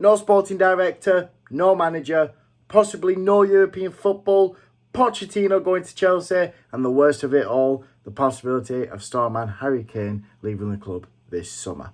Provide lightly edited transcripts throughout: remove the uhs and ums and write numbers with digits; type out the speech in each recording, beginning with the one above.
No sporting director, no manager, possibly no European football, Pochettino going to Chelsea, and the worst of it all, the possibility of starman Harry Kane leaving the club this summer.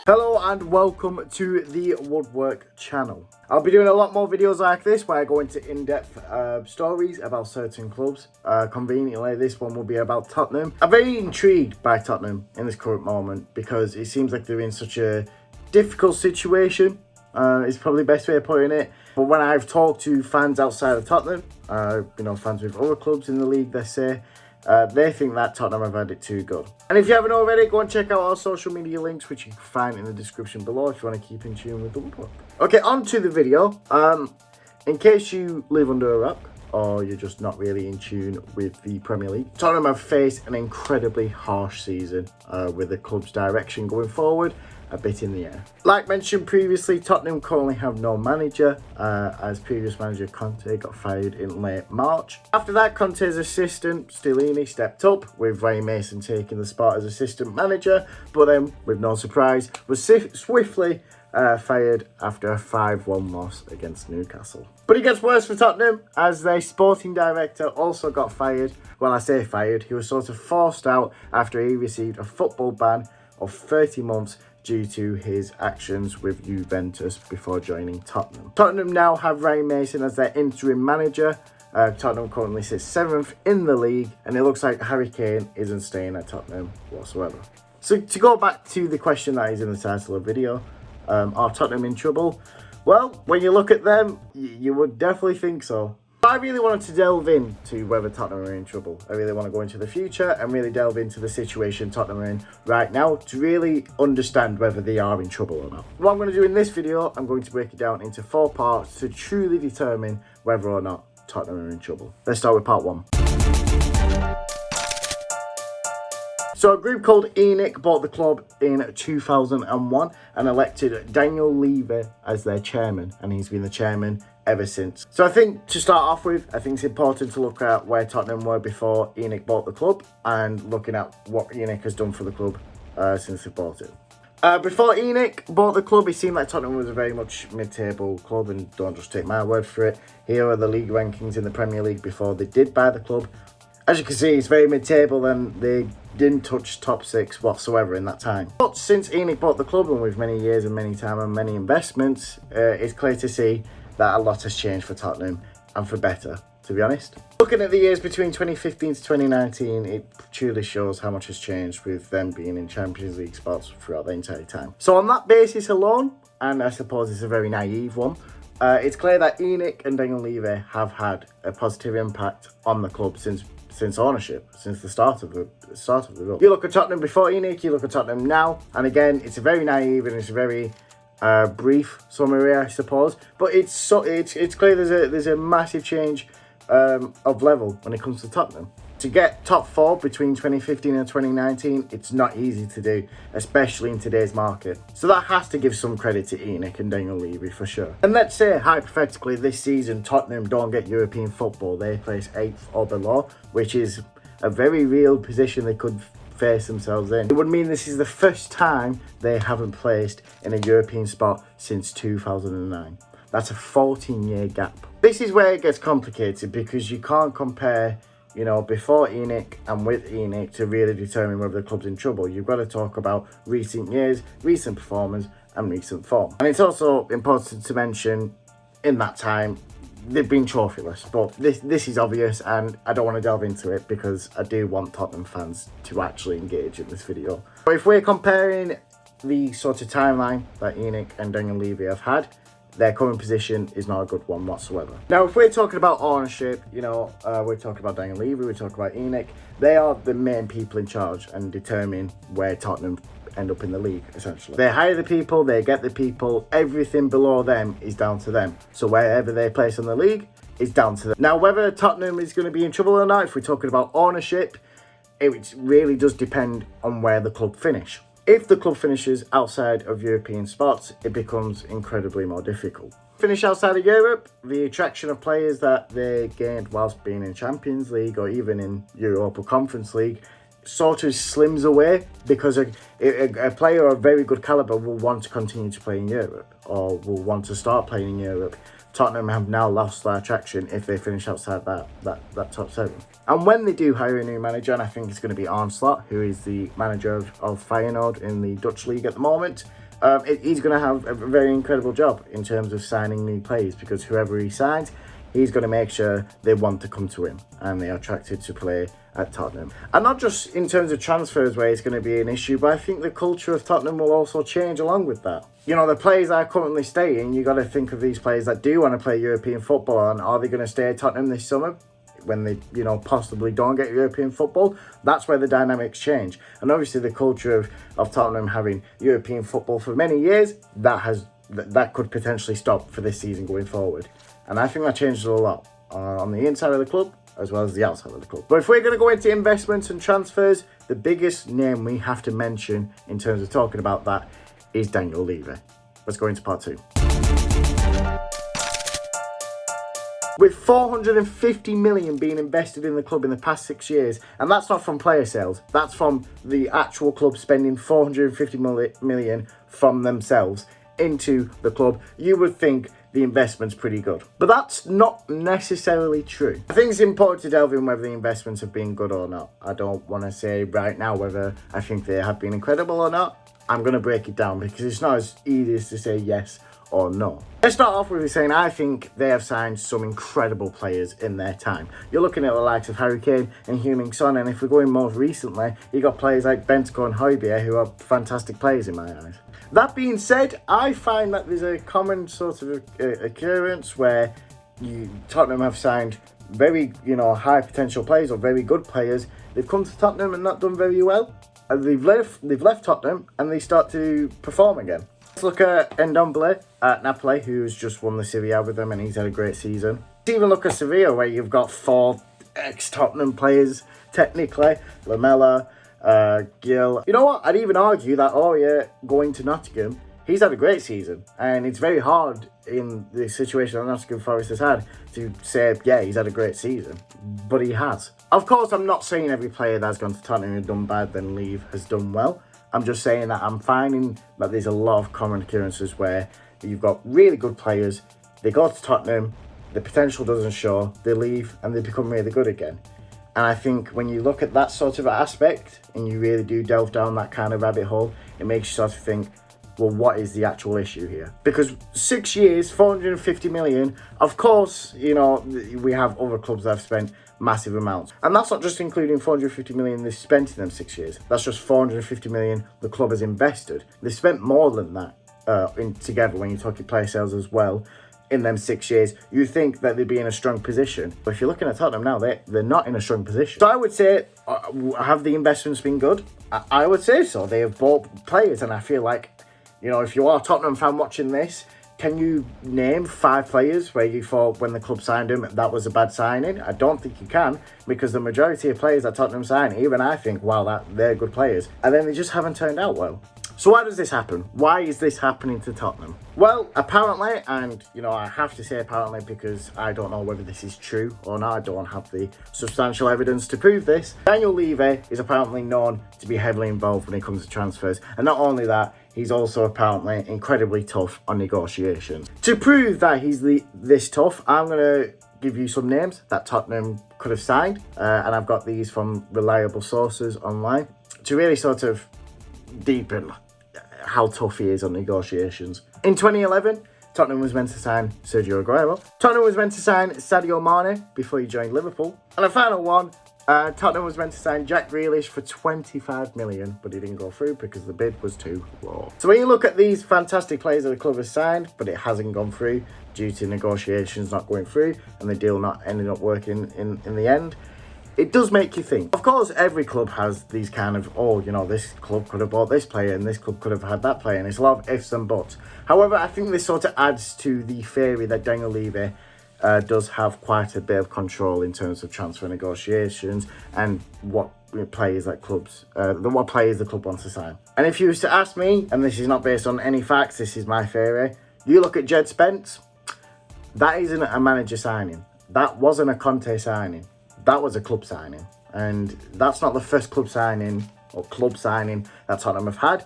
Hello and welcome to the Woodwork channel. I'll be doing a lot more videos like this where I go into in-depth stories about certain clubs. Conveniently, this one will be about Tottenham. I'm very intrigued by Tottenham in this current moment because it seems like they're in such a difficult situation. Is probably the best way of putting it. But when I've talked to fans outside of Tottenham, fans with other clubs in the league, they think that Tottenham have had it too good. And if you haven't already, go and check out our social media links, which you can find in the description below if you want to keep in tune with the Woodwork. Okay, on to the video. In case you live under a rock, or you're just not really in tune with the Premier League, Tottenham have faced an incredibly harsh season with the club's direction going forward a bit in the air. Like mentioned previously, Tottenham currently have no manager, as previous manager Conte got fired in late March. After that, Conte's assistant Stellini stepped up, with Ray Mason taking the spot as assistant manager, but then, with no surprise, was swiftly fired after a 5-1 loss against Newcastle. But it gets worse for Tottenham, as their sporting director also got fired. Well, I say fired, he was sort of forced out after he received a football ban of 30 months due to his actions with Juventus before joining Tottenham. Tottenham now have Ray Mason as their interim manager. Tottenham currently sits 7th in the league, and it looks like Harry Kane isn't staying at Tottenham whatsoever. So to go back to the question that is in the title of the video, are Tottenham in trouble? Well, when you look at them, you would definitely think so. But I really wanted to delve into whether Tottenham are in trouble. I really want to go into the future and really delve into the situation Tottenham are in right now to really understand whether they are in trouble or not. What I'm going to do in this video, I'm going to break it down into 4 parts to truly determine whether or not Tottenham are in trouble. Let's start with part 1. So a group called ENIC bought the club in 2001 and elected Daniel Levy as their chairman, and he's been the chairman ever since. So I think to start off with, I think it's important to look at where Tottenham were before ENIC bought the club and looking at what ENIC has done for the club since they bought it. Before ENIC bought the club, it seemed like Tottenham was a very much mid-table club, and don't just take my word for it. Here are the league rankings in the Premier League before they did buy the club. As you can see, it's very mid-table, and they didn't touch top 6 whatsoever in that time. But since ENIC bought the club, and with many years and many time and many investments, it's clear to see that a lot has changed for Tottenham, and for better, to be honest. Looking at the years between 2015 to 2019, it truly shows how much has changed with them being in Champions League spots throughout the entire time. So on that basis alone, and I suppose it's a very naive one, it's clear that ENIC and Daniel Levy have had a positive impact on the club since ownership, since the start of the run. You look at Tottenham before ENIC, you look at Tottenham now, and again, it's a very naive and it's a very brief summary, I suppose. But it's clear there's a massive change of level when it comes to Tottenham. To get top 4 between 2015 and 2019, it's not easy to do, especially in today's market. So that has to give some credit to ENIC and Daniel Levy for sure. And let's say, hypothetically, this season Tottenham don't get European football. They place 8th or below, which is a very real position they could face themselves in. It would mean this is the first time they haven't placed in a European spot since 2009. That's a 14-year gap. This is where it gets complicated, because you can't compare before ENIC and with ENIC to really determine whether the club's in trouble. You've got to talk about recent years, recent performance, and recent form. And it's also important to mention, in that time, they've been trophyless. But this is obvious, and I don't want to delve into it because I do want Tottenham fans to actually engage in this video. But if we're comparing the sort of timeline that ENIC and Daniel Levy have had, their current position is not a good one whatsoever. Now, if we're talking about ownership, we're talking about Daniel Levy, we're talking about ENIC. They are the main people in charge and determine where Tottenham end up in the league, essentially. They hire the people, they get the people, everything below them is down to them. So wherever they place in the league is down to them. Now, whether Tottenham is going to be in trouble or not, if we're talking about ownership, it really does depend on where the club finish. If the club finishes outside of European spots, it becomes incredibly more difficult. Finish outside of Europe, the attraction of players that they gained whilst being in Champions League or even in Europa Conference League sort of slims away because a player of very good caliber will want to continue to play in Europe or will want to start playing in Europe. Tottenham have now lost their attraction if they finish outside that top 7. And when they do hire a new manager, and I think it's going to be Arne Slot, who is the manager of Feyenoord in the Dutch league at the moment, he's going to have a very incredible job in terms of signing new players, because whoever he signs, he's going to make sure they want to come to him and they are attracted to play at Tottenham. And not just in terms of transfers where it's going to be an issue, but I think the culture of Tottenham will also change along with that. You know, the players that are currently staying, you got to think of these players that do want to play European football, and are they going to stay at Tottenham this summer when they, you know, possibly don't get European football? That's where the dynamics change. And obviously the culture of Tottenham having European football for many years, that could potentially stop for this season going forward. And I think that changes a lot on the inside of the club as well as the outside of the club. But if we're going to go into investments and transfers, the biggest name we have to mention in terms of talking about that is Daniel Levy. Let's go into part 2. With 450 million being invested in the club in the past 6 years, and that's not from player sales, that's from the actual club spending 450 million from themselves into the club, you would think the investment's pretty good. But that's not necessarily true. I think it's important to delve in whether the investments have been good or not. I don't want to say right now whether I think they have been incredible or not. I'm going to break it down because it's not as easy as to say yes or no. Let's start off with saying I think they have signed some incredible players in their time. You're looking at the likes of Harry Kane and Heung-min Son, and if we're going more recently, you got players like Bentancur and Højbjerg who are fantastic players in my eyes. That being said, I find that there's a common sort of occurrence where Tottenham have signed very, high potential players or very good players. They've come to Tottenham and not done very well. And they've left Tottenham and they start to perform again. Let's look at Ndombele at Napoli, who's just won the Serie A with them and he's had a great season. Let's even look at Sevilla, where you've got 4 ex-Tottenham players, technically. Lamela, Gil. You know what? I'd even argue that, going to Nottingham, he's had a great season. And it's very hard in the situation that Nottingham Forest has had to say, yeah, he's had a great season. But he has. Of course, I'm not saying every player that's gone to Tottenham and done bad then leave has done well. I'm just saying that I'm finding that there's a lot of common occurrences where you've got really good players, they go to Tottenham, the potential doesn't show, they leave and they become really good again. And I think when you look at that sort of aspect and you really do delve down that kind of rabbit hole, it makes you sort of think, well, what is the actual issue here? Because 6 years, 450 million, of course, we have other clubs that have spent massive amounts. And that's not just including 450 million they've spent in them 6 years. That's just 450 million the club has invested. They've spent more than that together when you're talking player sales as well. In them 6 years, you think that they'd be in a strong position. But if you're looking at Tottenham now, they're not in a strong position. So I would say, have the investments been good? I would say so. They have bought players, and I feel like, if you are a Tottenham fan watching this, can you name 5 players where you thought when the club signed him that was a bad signing? I don't think you can, because the majority of players that Tottenham sign, even I think, wow, they're good players. And then they just haven't turned out well. So why does this happen? Why is this happening to Tottenham? Well, apparently, and I have to say apparently because I don't know whether this is true or not, I don't have the substantial evidence to prove this. Daniel Levy is apparently known to be heavily involved when it comes to transfers. And not only that, he's also apparently incredibly tough on negotiations. To prove that he's this tough, I'm going to give you some names that Tottenham could have signed. And I've got these from reliable sources online to really sort of deepen how tough he is on negotiations. In 2011, Tottenham was meant to sign Sergio Aguero. Tottenham was meant to sign Sadio Mane before he joined Liverpool. And the final one, Tottenham was meant to sign Jack Grealish for 25 million, but he didn't go through because the bid was too low. So when you look at these fantastic players that the club has signed, but it hasn't gone through due to negotiations not going through and the deal not ending up working in the end, it does make you think. Of course, every club has these kind of, this club could have bought this player and this club could have had that player, and it's a lot of ifs and buts. However, I think this sort of adds to the theory that Daniel Levy does have quite a bit of control in terms of transfer negotiations and what players the club wants to sign. And if you was to ask me, and this is not based on any facts, this is my theory, you look at Jed Spence, that isn't a manager signing. That wasn't a Conte signing. That was a club signing. And that's not the first club signing that Tottenham have had.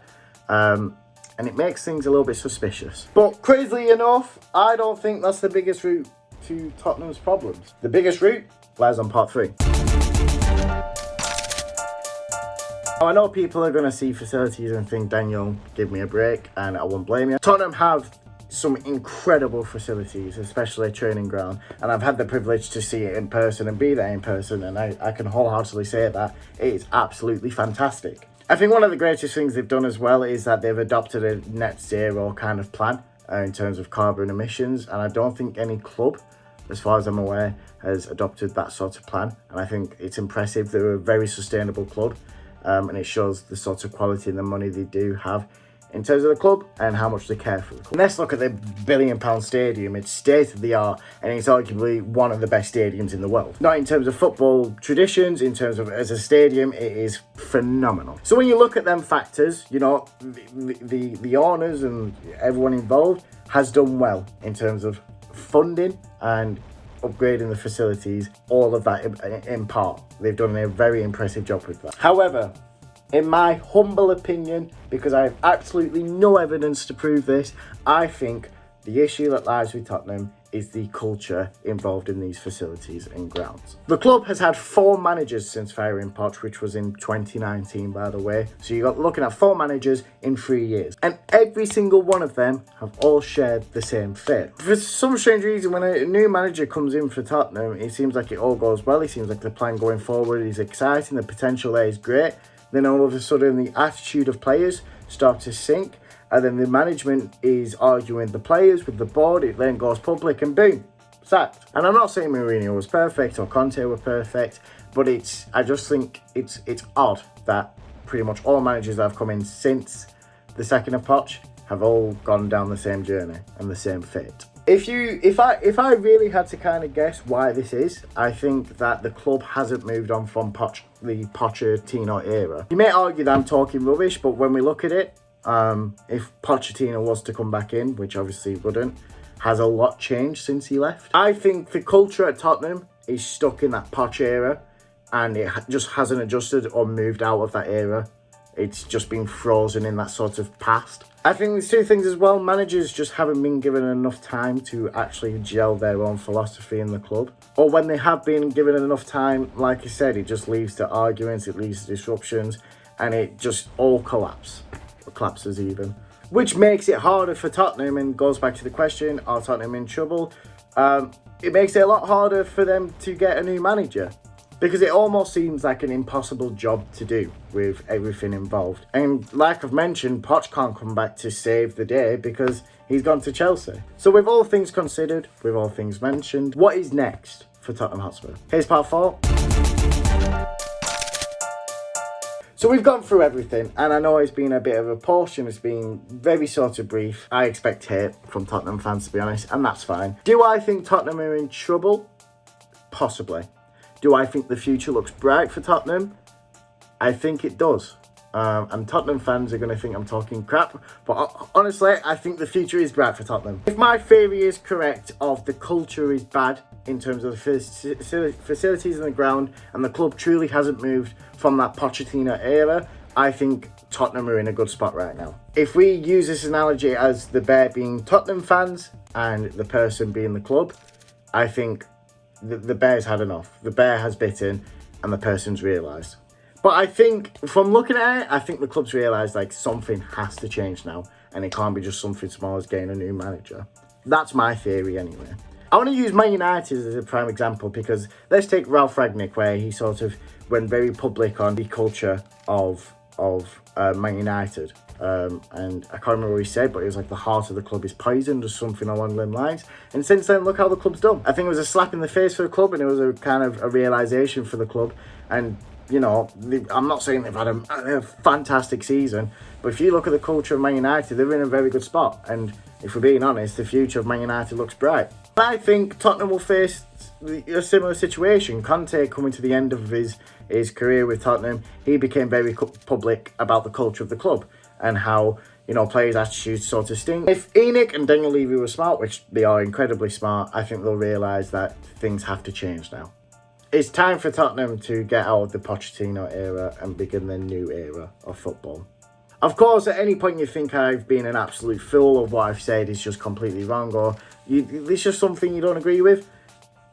And it makes things a little bit suspicious. But crazily enough, I don't think that's the biggest root to Tottenham's problems. The biggest root lies on part 3. Now, I know people are going to see facilities and think, Daniel, give me a break, and I won't blame you. Tottenham have some incredible facilities, especially a training ground, and I've had the privilege to see it in person and be there in person, and I can wholeheartedly say that it is absolutely fantastic. I think one of the greatest things they've done as well is that they've adopted a net zero kind of plan in terms of carbon emissions, and I don't think any club, as far as I'm aware, has adopted that sort of plan, and I think it's impressive. They're a very sustainable club, and it shows the sort of quality and the money they do have in terms of the club and how much they care for the club. Let's look at the £1 billion stadium. It's state of the art, and it's arguably one of the best stadiums in the world. Not in terms of football traditions, in terms of as a stadium, it is phenomenal. So when you look at them factors, you know, the owners and everyone involved has done well in terms of funding and upgrading the facilities, all of that in part. They've done a very impressive job with that. However, in my humble opinion, because I have absolutely no evidence to prove this, I think the issue that lies with Tottenham is the culture involved in these facilities and grounds. The club has had 4 managers since firing Poch, which was in 2019, by the way. So you're looking at 4 managers in 3 years. And every single one of them have all shared the same fate. For some strange reason, when a new manager comes in for Tottenham, it seems like it all goes well. It seems like the plan going forward is exciting. The potential there is great. Then all of a sudden, the attitude of players start to sink, and then the management is arguing the players with the board. It then goes public, and boom, sacked. And I'm not saying Mourinho was perfect or Conte were perfect, but I just think it's odd that pretty much all managers that have come in since the second of Poch have all gone down the same journey and the same fate. If I really had to kind of guess why this is, I think that the club hasn't moved on from the Pochettino era. You may argue that I'm talking rubbish, but when we look at it, if Pochettino was to come back in, which obviously wouldn't, has a lot changed since he left. I think the culture at Tottenham is stuck in that Poch era, and it just hasn't adjusted or moved out of that era. It's just been frozen in that sort of past. I think there's 2 things as well. Managers just haven't been given enough time to actually gel their own philosophy in the club. Or when they have been given enough time, like I said, it just leads to arguments, it leads to disruptions, and it just all collapses even. Which makes it harder for Tottenham, and goes back to the question, are Tottenham in trouble? It makes it a lot harder for them to get a new manager, because it almost seems like an impossible job to do with everything involved. And like I've mentioned, Poch can't come back to save the day because he's gone to Chelsea. So with all things considered, with all things mentioned, what is next for Tottenham Hotspur? Here's part 4. So we've gone through everything, and I know it's been a bit of a portion, it's been very sort of brief. I expect hate from Tottenham fans, to be honest, and that's fine. Do I think Tottenham are in trouble? Possibly. Do I think the future looks bright for Tottenham? I think it does. And Tottenham fans are going to think I'm talking crap. But honestly, I think the future is bright for Tottenham. If my theory is correct of the culture is bad in terms of the facilities in the ground, and the club truly hasn't moved from that Pochettino era, I think Tottenham are in a good spot right now. If we use this analogy as the bear being Tottenham fans and the person being the club, I think the bear's had enough. The bear has bitten and the person's realised. But I think, from looking at it, I think the club's realised like something has to change now, and it can't be just something small as getting a new manager. That's my theory anyway. I want to use Man United as a prime example, because let's take Ralph Rangnick, where he sort of went very public on the culture of Man United. And I can't remember what he said, but it was like the heart of the club is poisoned or something along them lines. And since then, look how the club's done. I think it was a slap in the face for the club, and it was a kind of a realisation for the club. And, you know, I'm not saying they've had a fantastic season, but if you look at the culture of Man United, they're in a very good spot. And if we're being honest, the future of Man United looks bright. I think Tottenham will face a similar situation. Conte coming to the end of his career with Tottenham, he became very public about the culture of the club and how, you know, players' attitudes sort of stink. If ENIC and Daniel Levy were smart, which they are incredibly smart, I think they'll realise that things have to change now. It's time for Tottenham to get out of the Pochettino era and begin their new era of football. Of course, at any point you think I've been an absolute fool or what I've said is just completely wrong, or it's just something you don't agree with,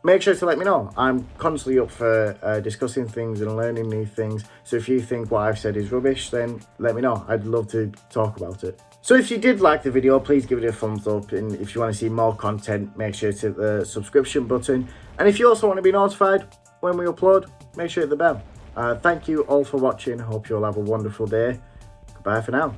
make sure to let me know. I'm constantly up for discussing things and learning new things. So if you think what I've said is rubbish, then let me know. I'd love to talk about it. So if you did like the video, please give it a thumbs up. And if you want to see more content, make sure to hit the subscription button. And if you also want to be notified when we upload, make sure to hit the bell. Thank you all for watching. Hope you all have a wonderful day. Goodbye for now.